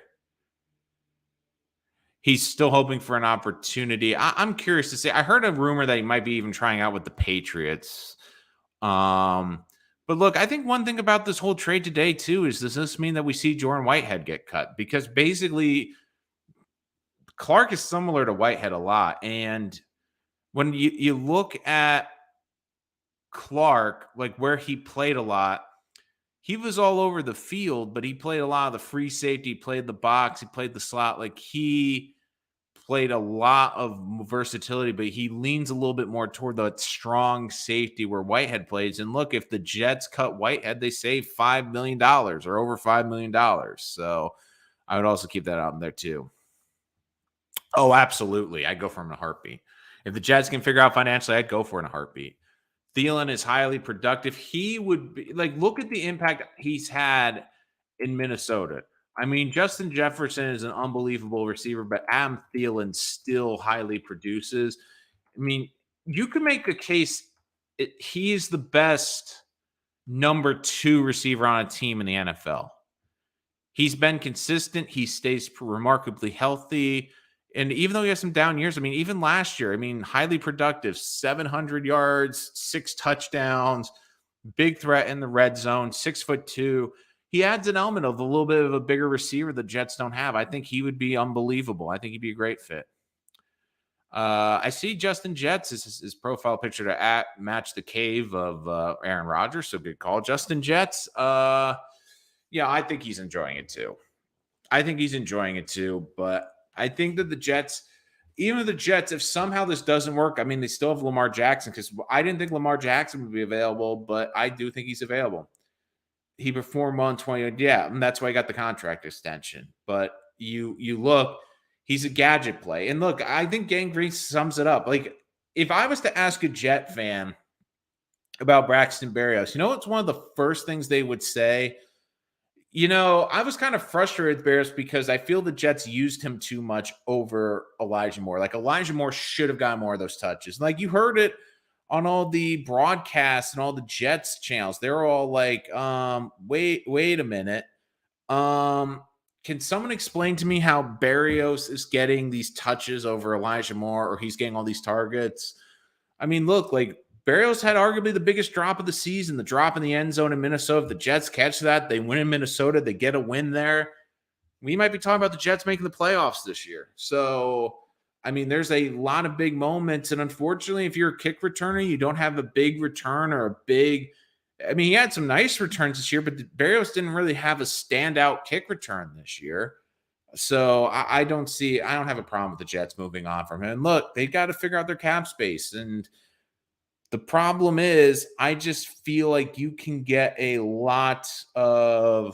He's still hoping for an opportunity. I'm curious to see. I heard a rumor that he might be even trying out with the Patriots. Um, but look, I think one thing about this whole trade today too is, does this mean that we see Jordan Whitehead get cut? Because basically, Clark is similar to Whitehead a lot, and when you look at Clark, like where he played a lot, he was all over the field, but he played a lot of the free safety, played the box, he played the slot. Like he played a lot of versatility, but he leans a little bit more toward the strong safety where Whitehead plays. And look, if the Jets cut Whitehead, they save $5 million or over $5 million. So I would also keep that out there too. Oh, absolutely. I'd go for him in a heartbeat. If the Jets can figure out financially, I'd go for it in a heartbeat. Thielen is highly productive. He would be like, look at the impact he's had in Minnesota. I mean, Justin Jefferson is an unbelievable receiver, but Adam Thielen still highly produces. I mean, you could make a case he's the best number 2 receiver on a team in the NFL. He's been consistent. He stays remarkably healthy. And even though he has some down years, I mean, even last year, I mean, highly productive, 700 yards, 6 touchdowns, big threat in the red zone, 6'2". He adds an element of a little bit of a bigger receiver the Jets don't have. I think he would be unbelievable. I think he'd be a great fit. I see Justin Jets his profile picture to match the cave of Aaron Rodgers. So good call, Justin Jets. Yeah, I think he's enjoying it too. But I think that the Jets, even the Jets, if somehow this doesn't work, I mean, they still have Lamar Jackson, because I didn't think Lamar Jackson would be available, but I do think he's available. He performed well in 20. Yeah, and that's why he got the contract extension. But you look, he's a gadget play. And look, I think Gangrene sums it up. Like, if I was to ask a Jet fan about Braxton Berrios, it's one of the first things they would say? I was kind of frustrated with Berrios because I feel the Jets used him too much over Elijah Moore. Like, Elijah Moore should have gotten more of those touches. Like, you heard it on all the broadcasts and all the Jets channels. They're all like, wait a minute. Can someone explain to me how Berrios is getting these touches over Elijah Moore, or he's getting all these targets? I mean, look, like, Berrios had arguably the biggest drop of the season, the drop in the end zone in Minnesota. If the Jets catch that, they win in Minnesota, they get a win there. We might be talking about the Jets making the playoffs this year. So, I mean, there's a lot of big moments. And unfortunately, if you're a kick returner, you don't have a big return or a big – I mean, he had some nice returns this year, but Berrios didn't really have a standout kick return this year. So I don't have a problem with the Jets moving on from him. And look, they got to figure out their cap space. And the problem is, I just feel like you can get a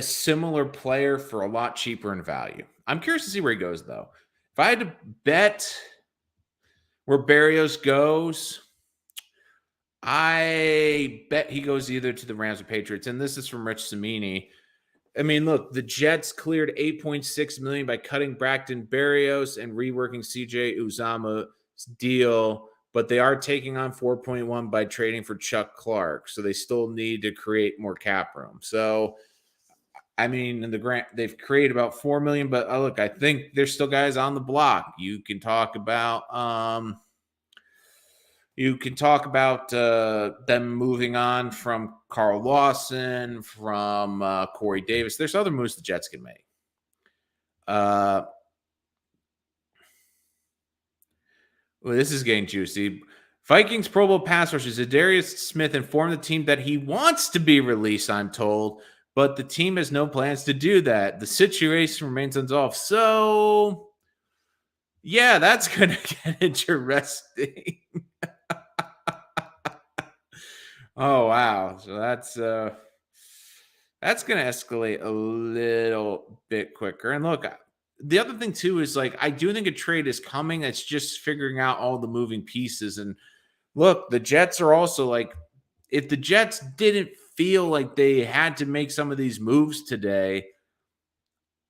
similar player for a lot cheaper in value. I'm curious to see where he goes, though. If I had to bet where Berrios goes, I bet he goes either to the Rams or Patriots. And this is from Rich Cimini. I mean, look, the Jets cleared $8.6 million by cutting Braxton Berrios and reworking CJ Uzomah's deal, but they are taking on $4.1 by trading for Chuck Clark. So they still need to create more cap room. So I mean, in the grant, they've created about 4 million, but look, I think there's still guys on the block. You can talk about them moving on from Carl Lawson, from Corey Davis. There's other moves the Jets can make. Well, this is getting juicy. Vikings Pro Bowl pass rusher Zadarius Smith informed the team that he wants to be released, I'm told, but the team has no plans to do that. The situation remains unsolved. So, yeah, that's going to get interesting. Oh, wow. So that's going to escalate a little bit quicker. And look, the other thing too is like I do think a trade is coming. It's just figuring out all the moving pieces. And look, the Jets are also like, if the Jets didn't feel like they had to make some of these moves today,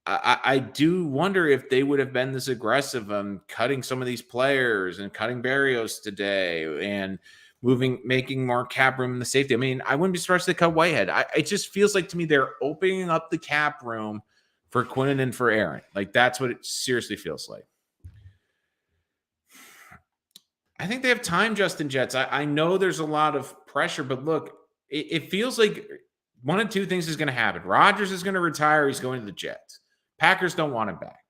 I do wonder if they would have been this aggressive on cutting some of these players and cutting Berrios today and making more cap room in the safety. I mean, I wouldn't be surprised if they cut Whitehead. It just feels like to me they're opening up the cap room for Quinn and for Aaron. Like that's what it seriously feels like. I think they have time, Justin Jets. I know there's a lot of pressure, but look, it feels like one of two things is going to happen. Rodgers is going to retire. He's going to the Jets. Packers don't want him back.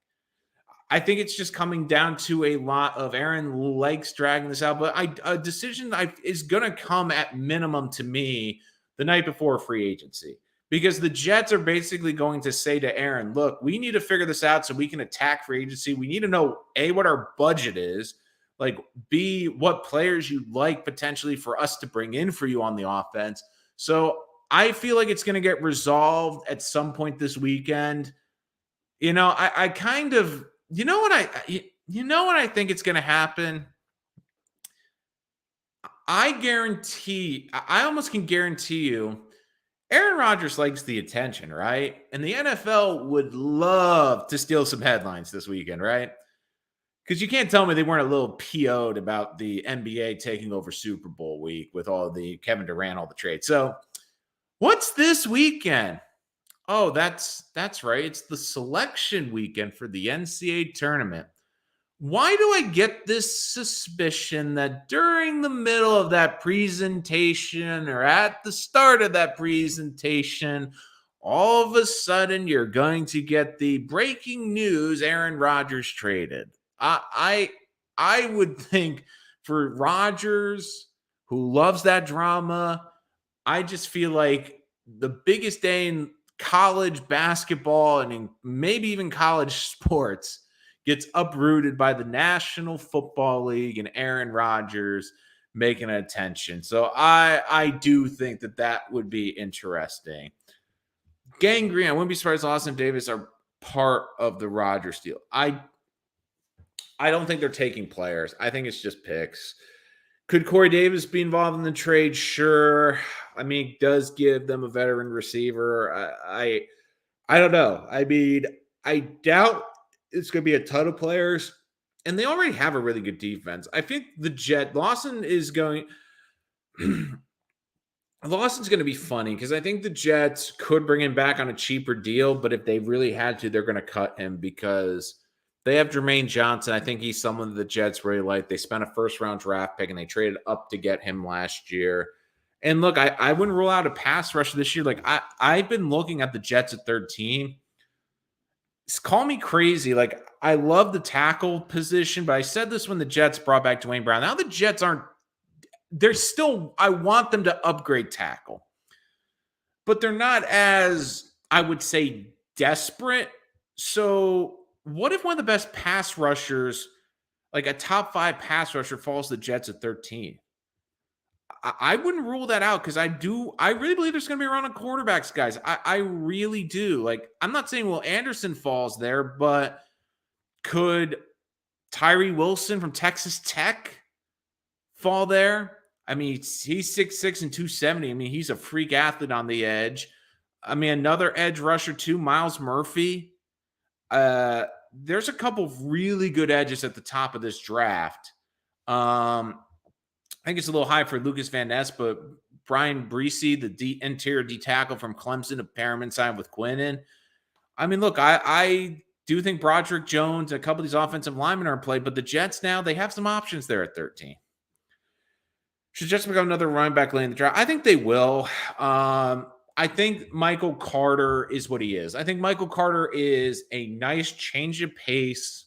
I think it's just coming down to a lot of Aaron likes dragging this out, but a decision is going to come at minimum to me the night before free agency because the Jets are basically going to say to Aaron, look, we need to figure this out so we can attack free agency. We need to know A, what our budget is, like B, what players you'd like potentially for us to bring in for you on the offense. So I feel like it's going to get resolved at some point this weekend. You know, I kind of, you know what I think it's going to happen? I almost can guarantee you Aaron Rodgers likes the attention, right? And the NFL would love to steal some headlines this weekend, right? Because you can't tell me they weren't a little PO'd about the NBA taking over Super Bowl week with all the Kevin Durant, all the trades. So what's this weekend? Oh, that's right. It's the selection weekend for the NCAA tournament. Why do I get this suspicion that during the middle of that presentation or at the start of that presentation, all of a sudden you're going to get the breaking news Aaron Rodgers traded? I would think for Rodgers, who loves that drama, I just feel like the biggest day in college basketball and maybe even college sports gets uprooted by the National Football League and Aaron Rodgers making attention. So I do think that would be interesting. Gangrene, I wouldn't be surprised Austin Davis are part of the Rodgers deal. I don't think they're taking players. I think it's just picks. Could Corey Davis be involved in the trade? Sure. I mean, it does give them a veteran receiver. I don't know. I mean, I doubt it's going to be a ton of players, and they already have a really good defense. I think Lawson's going to be funny because I think the Jets could bring him back on a cheaper deal, but if they really had to, they're going to cut him because they have Jermaine Johnson. I think he's someone the Jets really like. They spent a first-round draft pick, and they traded up to get him last year. And look, I wouldn't rule out a pass rush this year. Like, I've been looking at the Jets at third team. Call me crazy. Like, I love the tackle position, but I said this when the Jets brought back Dwayne Brown. Now the Jets I want them to upgrade tackle. But they're not as, I would say, desperate. So what if one of the best pass rushers, like a top 5 pass rusher, falls to the Jets at 13? I wouldn't rule that out because I really believe there's going to be a run on quarterbacks, guys. I really do. Like, I'm not saying Will Anderson falls there, but could Tyree Wilson from Texas Tech fall there? I mean, he's 6'6" and 270. I mean, he's a freak athlete on the edge. I mean, another edge rusher too, Miles Murphy. There's a couple of really good edges at the top of this draft. I think it's a little high for Lucas Van Ness, but Brian Breesy, the interior D tackle from Clemson, to pair him inside with Quinnen. I mean, look, I do think Broderick Jones, a couple of these offensive linemen are in play, but the Jets now, they have some options there at 13. Should Jets become another running back late in the draft? I think they will. I think Michael Carter is what he is. I think Michael Carter is a nice change of pace,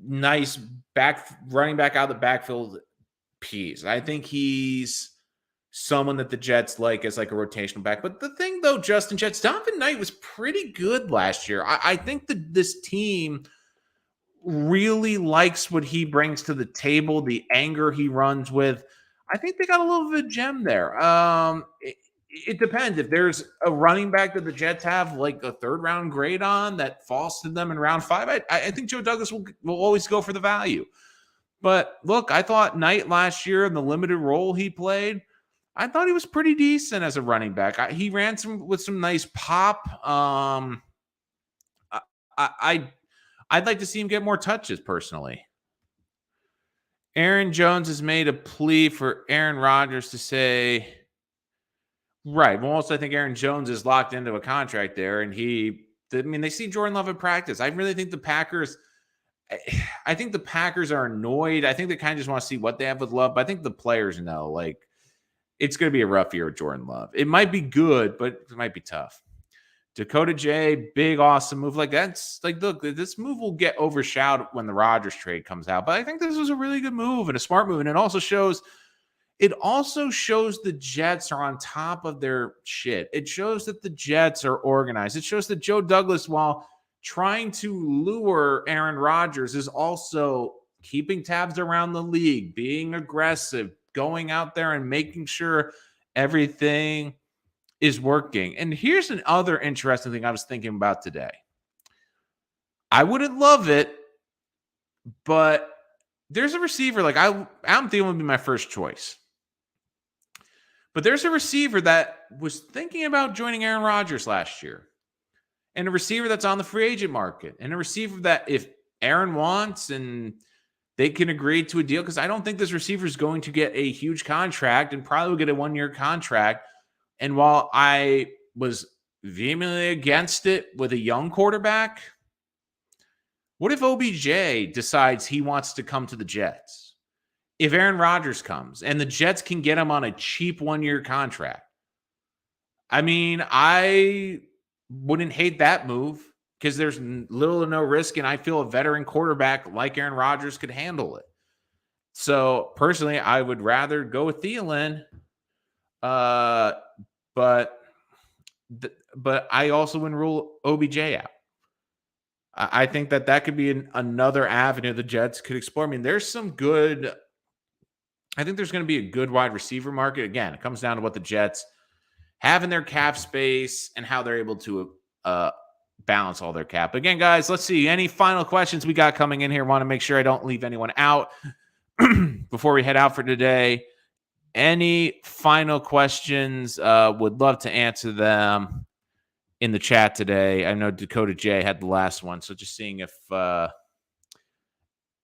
nice running back out of the backfield piece. I think he's someone that the Jets like as like a rotational back. But the thing, though, Justin Jets, Donovan Knight was pretty good last year. I think that this team really likes what he brings to the table, the anger he runs with. I think they got a little bit of a gem there. It depends. If there's a running back that the Jets have like a third-round grade on that falls to them in round 5, I think Joe Douglas will always go for the value. But look, I thought Knight last year in the limited role he played, I thought he was pretty decent as a running back. He ran with some nice pop. I'd like to see him get more touches personally. Aaron Jones has made a plea for Aaron Rodgers to say, right. Well, also, I think Aaron Jones is locked into a contract there, and they see Jordan Love in practice. I really think the Packers are annoyed. I think they kind of just want to see what they have with Love, but I think the players know, like, it's going to be a rough year with Jordan Love. It might be good, but it might be tough. Dakota J, big, awesome move. Like, that's like, look, this move will get overshadowed when the Rodgers trade comes out. But I think this was a really good move and a smart move. And it also shows the Jets are on top of their shit. It shows that the Jets are organized. It shows that Joe Douglas, while trying to lure Aaron Rodgers, is also keeping tabs around the league, being aggressive, going out there and making sure everything is working. And here's another interesting thing I was thinking about today. I wouldn't love it, but there's a receiver, like Adam Thielen would be my first choice. But there's a receiver that was thinking about joining Aaron Rodgers last year, and a receiver that's on the free agent market, and a receiver that if Aaron wants and they can agree to a deal, because I don't think this receiver is going to get a huge contract and probably will get a 1-year contract. And while I was vehemently against it with a young quarterback, what if OBJ decides he wants to come to the Jets? If Aaron Rodgers comes and the Jets can get him on a cheap 1-year contract, I mean, I wouldn't hate that move because there's little to no risk, and I feel a veteran quarterback like Aaron Rodgers could handle it. So personally, I would rather go with Thielen, but I also wouldn't rule OBJ out. I think that could be another avenue the Jets could explore. I mean, I think there's going to be a good wide receiver market. Again, it comes down to what the Jets have in their cap space and how they're able to balance all their cap. Again, guys, let's see. Any final questions we got coming in here? Want to make sure I don't leave anyone out before we head out for today. Any final questions? Would love to answer them in the chat today. I know Dakota J had the last one, so just seeing if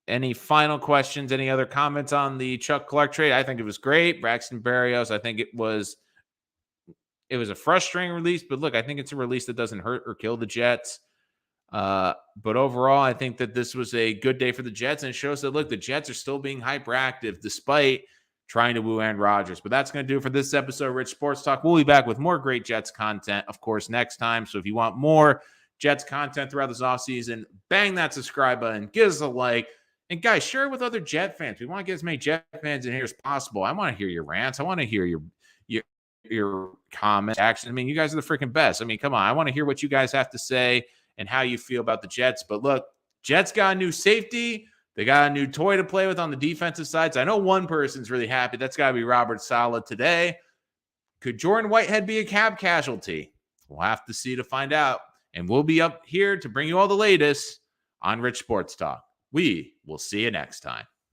any final questions, any other comments on the Chuck Clark trade. I think it was great. Braxton Berrios, I think it was a frustrating release, but look, I think it's a release that doesn't hurt or kill the Jets. But overall, I think that this was a good day for the Jets, and it shows that, look, the Jets are still being hyperactive despite trying to woo Aaron Rodgers. But that's going to do it for this episode of Rich Sports Talk. We'll be back with more great Jets content, of course, next time. So if you want more Jets content throughout this offseason, bang that subscribe button, give us a like, and guys, share it with other Jet fans. We want to get as many Jet fans in here as possible. I want to hear your rants. I want to hear your comments. Action. I mean, you guys are the freaking best. I mean, come on. I want to hear what you guys have to say and how you feel about the Jets. But look, Jets got a new safety. They got a new toy to play with on the defensive side. So I know one person's really happy. That's got to be Robert Saleh today. Could Jordan Whitehead be a cap casualty? We'll have to see to find out. And we'll be up here to bring you all the latest on Rich Sports Talk. We will see you next time.